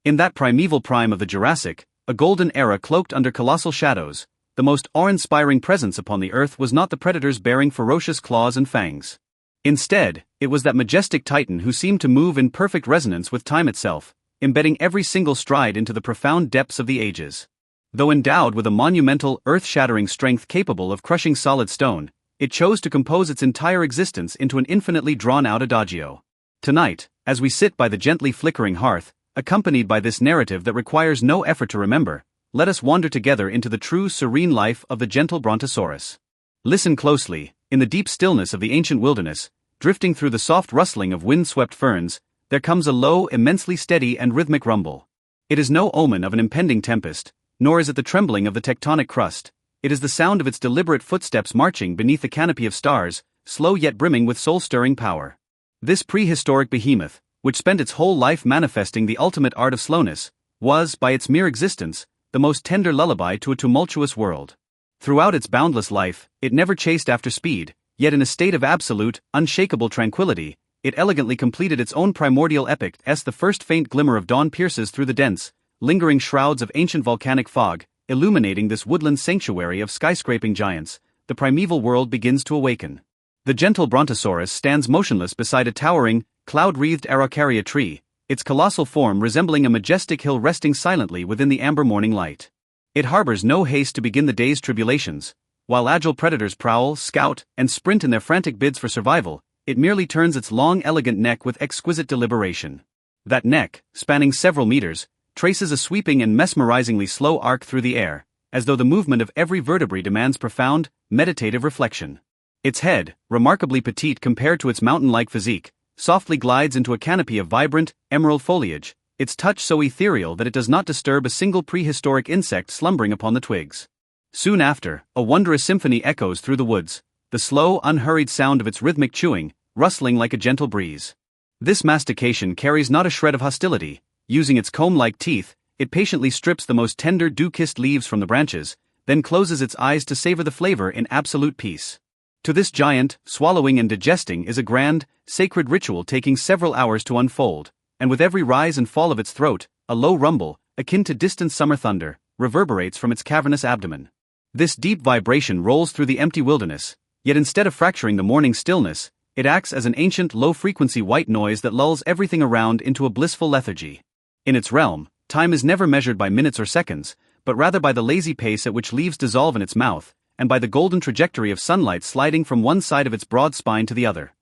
In that primeval prime of the Jurassic, a golden era cloaked under colossal shadows, the most awe-inspiring presence upon the earth was not the predators bearing ferocious claws and fangs. Instead, it was that majestic titan who seemed to move in perfect resonance with time itself, embedding every single stride into the profound depths of the ages. Though endowed with a monumental, earth-shattering strength capable of crushing solid stone, it chose to compose its entire existence into an infinitely drawn-out adagio. Tonight, as we sit by the gently flickering hearth, accompanied by this narrative that requires no effort to remember, let us wander together into the true serene life of the gentle Brontosaurus. Listen closely, in the deep stillness of the ancient wilderness, drifting through the soft rustling of wind-swept ferns, there comes a low, immensely steady and rhythmic rumble. It is no omen of an impending tempest, nor is it the trembling of the tectonic crust. It is the sound of its deliberate footsteps marching beneath the canopy of stars, slow yet brimming with soul-stirring power. This prehistoric behemoth, which spent its whole life manifesting the ultimate art of slowness, was, by its mere existence, the most tender lullaby to a tumultuous world. Throughout its boundless life, it never chased after speed, yet in a state of absolute, unshakable tranquility, it elegantly completed its own primordial epic as the first faint glimmer of dawn pierces through the dense, lingering shrouds of ancient volcanic fog, illuminating this woodland sanctuary of skyscraping giants. The primeval world begins to awaken. The gentle Brontosaurus stands motionless beside a towering, cloud-wreathed araucaria tree, its colossal form resembling a majestic hill resting silently within the amber morning light. It harbors no haste to begin the day's tribulations. While agile predators prowl, scout, and sprint in their frantic bids for survival, it merely turns its long, elegant neck with exquisite deliberation. That neck, spanning several meters, traces a sweeping and mesmerizingly slow arc through the air, as though the movement of every vertebrae demands profound, meditative reflection. Its head, remarkably petite compared to its mountain-like physique, softly glides into a canopy of vibrant, emerald foliage, its touch so ethereal that it does not disturb a single prehistoric insect slumbering upon the twigs. Soon after, a wondrous symphony echoes through the woods, the slow, unhurried sound of its rhythmic chewing, rustling like a gentle breeze. This mastication carries not a shred of hostility. Using its comb-like teeth, it patiently strips the most tender dew-kissed leaves from the branches, then closes its eyes to savor the flavor in absolute peace. To this giant, swallowing and digesting is a grand, sacred ritual taking several hours to unfold, and with every rise and fall of its throat, a low rumble, akin to distant summer thunder, reverberates from its cavernous abdomen. This deep vibration rolls through the empty wilderness, yet instead of fracturing the morning stillness, it acts as an ancient low-frequency white noise that lulls everything around into a blissful lethargy. In its realm, time is never measured by minutes or seconds, but rather by the lazy pace at which leaves dissolve in its mouth, and by the golden trajectory of sunlight sliding from one side of its broad spine to the other.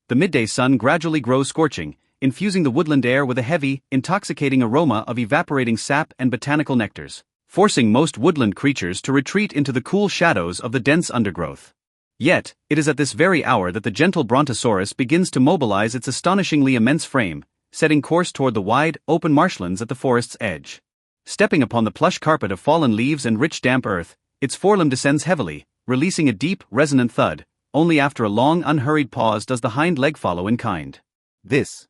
The midday sun gradually grows scorching, infusing the woodland air with a heavy, intoxicating aroma of evaporating sap and botanical nectars, forcing most woodland creatures to retreat into the cool shadows of the dense undergrowth. Yet, it is at this very hour that the gentle Brontosaurus begins to mobilize its astonishingly immense frame, setting course toward the wide, open marshlands at the forest's edge. Stepping upon the plush carpet of fallen leaves and rich damp earth, its forelimb descends heavily, releasing a deep, resonant thud. Only after a long, unhurried pause does the hind leg follow in kind. This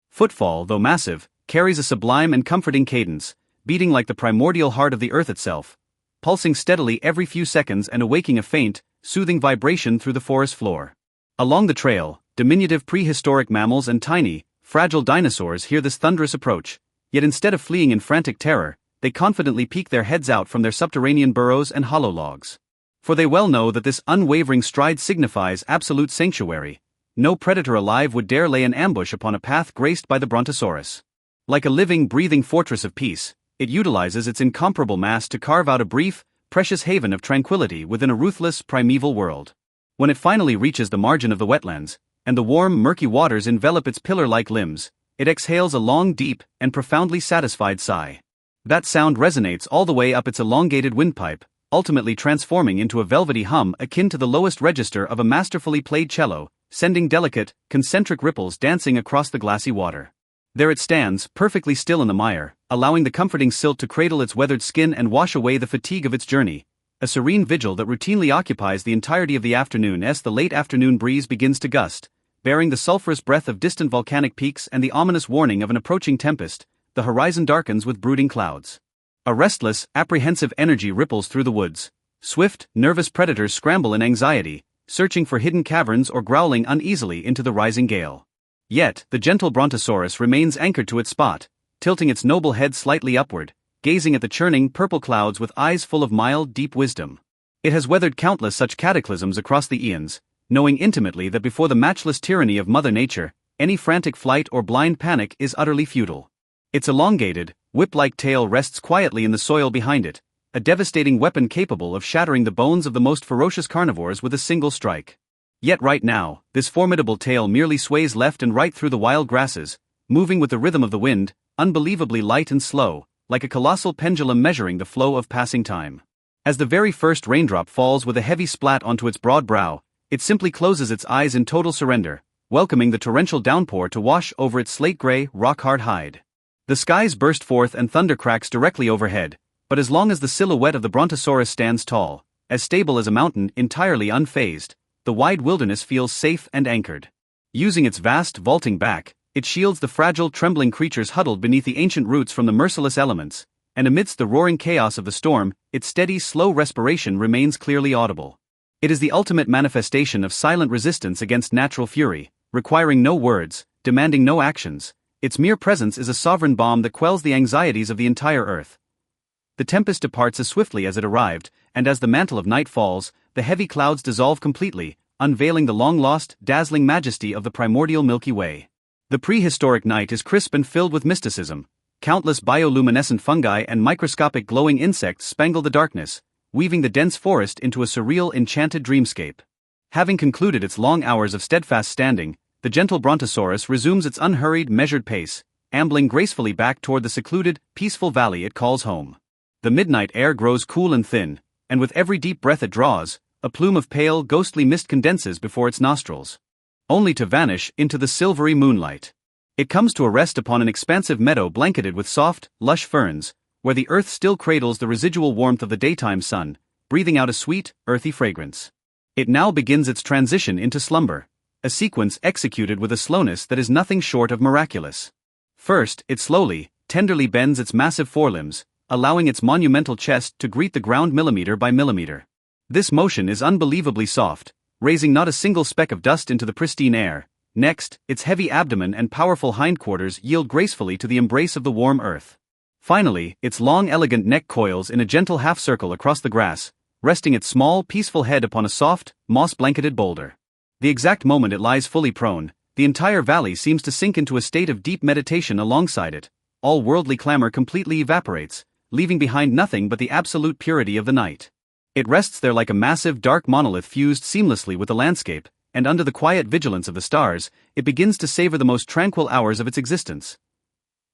footfall, though massive, carries a sublime and comforting cadence, beating like the primordial heart of the earth itself, pulsing steadily every few seconds and awaking a faint, soothing vibration through the forest floor. Along the trail, diminutive prehistoric mammals and tiny, fragile dinosaurs hear this thunderous approach, yet instead of fleeing in frantic terror, they confidently peek their heads out from their subterranean burrows and hollow logs. For they well know that this unwavering stride signifies absolute sanctuary. No predator alive would dare lay an ambush upon a path graced by the Brontosaurus. Like a living, breathing fortress of peace, it utilizes its incomparable mass to carve out a brief, precious haven of tranquility within a ruthless, primeval world. When it finally reaches the margin of the wetlands, and the warm, murky waters envelop its pillar-like limbs, it exhales a long, deep, and profoundly satisfied sigh. That sound resonates all the way up its elongated windpipe, ultimately transforming into a velvety hum akin to the lowest register of a masterfully played cello, sending delicate, concentric ripples dancing across the glassy water. There it stands, perfectly still in the mire, allowing the comforting silt to cradle its weathered skin and wash away the fatigue of its journey, a serene vigil that routinely occupies the entirety of the afternoon as the late afternoon breeze begins to gust, bearing the sulphurous breath of distant volcanic peaks and the ominous warning of an approaching tempest. The horizon darkens with brooding clouds. A restless, apprehensive energy ripples through the woods. Swift, nervous predators scramble in anxiety, searching for hidden caverns or growling uneasily into the rising gale. Yet, the gentle Brontosaurus remains anchored to its spot, tilting its noble head slightly upward, gazing at the churning purple clouds with eyes full of mild, deep wisdom. It has weathered countless such cataclysms across the eons, knowing intimately that before the matchless tyranny of Mother Nature, any frantic flight or blind panic is utterly futile. Its elongated, whip-like tail rests quietly in the soil behind it, a devastating weapon capable of shattering the bones of the most ferocious carnivores with a single strike. Yet right now, this formidable tail merely sways left and right through the wild grasses, moving with the rhythm of the wind, unbelievably light and slow, like a colossal pendulum measuring the flow of passing time. As the very first raindrop falls with a heavy splat onto its broad brow, it simply closes its eyes in total surrender, welcoming the torrential downpour to wash over its slate-gray, rock-hard hide. The skies burst forth and thunder cracks directly overhead, but as long as the silhouette of the Brontosaurus stands tall, as stable as a mountain, entirely unfazed, the wide wilderness feels safe and anchored. Using its vast, vaulting back, it shields the fragile, trembling creatures huddled beneath the ancient roots from the merciless elements, and amidst the roaring chaos of the storm, its steady, slow respiration remains clearly audible. It is the ultimate manifestation of silent resistance against natural fury, requiring no words, demanding no actions. Its mere presence is a sovereign balm that quells the anxieties of the entire earth. The tempest departs as swiftly as it arrived, and as the mantle of night falls, the heavy clouds dissolve completely, unveiling the long-lost, dazzling majesty of the primordial Milky Way. The prehistoric night is crisp and filled with mysticism. Countless bioluminescent fungi and microscopic glowing insects spangle the darkness, weaving the dense forest into a surreal, enchanted dreamscape. Having concluded its long hours of steadfast standing, the gentle Brontosaurus resumes its unhurried, measured pace, ambling gracefully back toward the secluded, peaceful valley it calls home. The midnight air grows cool and thin, and with every deep breath it draws, a plume of pale, ghostly mist condenses before its nostrils, only to vanish into the silvery moonlight. It comes to a rest upon an expansive meadow blanketed with soft, lush ferns, where the earth still cradles the residual warmth of the daytime sun, breathing out a sweet, earthy fragrance. It now begins its transition into slumber, a sequence executed with a slowness that is nothing short of miraculous. First, it slowly, tenderly bends its massive forelimbs, allowing its monumental chest to greet the ground millimeter by millimeter. This motion is unbelievably soft, raising not a single speck of dust into the pristine air. Next, its heavy abdomen and powerful hindquarters yield gracefully to the embrace of the warm earth. Finally, its long, elegant neck coils in a gentle half-circle across the grass, resting its small, peaceful head upon a soft, moss-blanketed boulder. The exact moment it lies fully prone, the entire valley seems to sink into a state of deep meditation alongside it. All worldly clamor completely evaporates, leaving behind nothing but the absolute purity of the night. It rests there like a massive, dark monolith fused seamlessly with the landscape, and under the quiet vigilance of the stars, it begins to savor the most tranquil hours of its existence.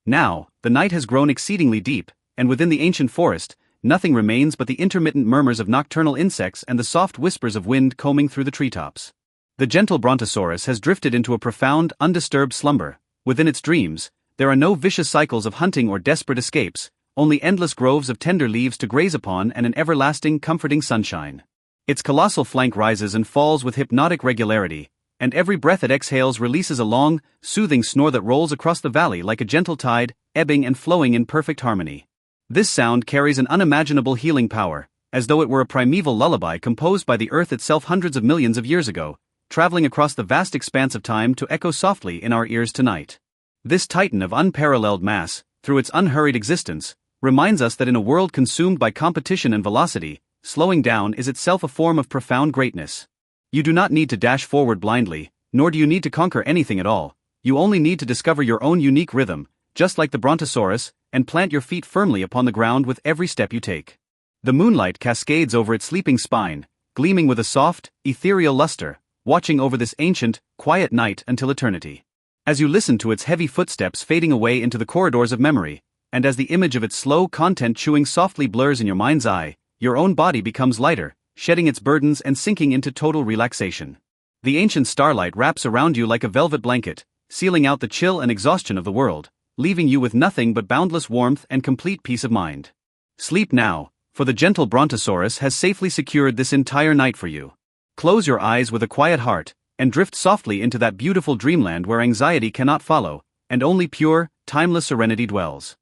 Now, the night has grown exceedingly deep, and within the ancient forest, nothing remains but the intermittent murmurs of nocturnal insects and the soft whispers of wind combing through the treetops. The gentle Brontosaurus has drifted into a profound, undisturbed slumber. Within its dreams, there are no vicious cycles of hunting or desperate escapes, only endless groves of tender leaves to graze upon and an everlasting, comforting sunshine. Its colossal flank rises and falls with hypnotic regularity, and every breath it exhales releases a long, soothing snore that rolls across the valley like a gentle tide, ebbing and flowing in perfect harmony. This sound carries an unimaginable healing power, as though it were a primeval lullaby composed by the earth itself hundreds of millions of years ago, traveling across the vast expanse of time to echo softly in our ears tonight. This titan of unparalleled mass, through its unhurried existence, reminds us that in a world consumed by competition and velocity, slowing down is itself a form of profound greatness. You do not need to dash forward blindly, nor do you need to conquer anything at all. You only need to discover your own unique rhythm, just like the Brontosaurus, and plant your feet firmly upon the ground with every step you take. The moonlight cascades over its sleeping spine, gleaming with a soft, ethereal luster, watching over this ancient, quiet night until eternity. As you listen to its heavy footsteps fading away into the corridors of memory, and as the image of its slow content chewing softly blurs in your mind's eye, your own body becomes lighter, shedding its burdens and sinking into total relaxation. The ancient starlight wraps around you like a velvet blanket, sealing out the chill and exhaustion of the world, leaving you with nothing but boundless warmth and complete peace of mind. Sleep now, for the gentle Brontosaurus has safely secured this entire night for you. Close your eyes with a quiet heart, and drift softly into that beautiful dreamland where anxiety cannot follow, and only pure, timeless serenity dwells.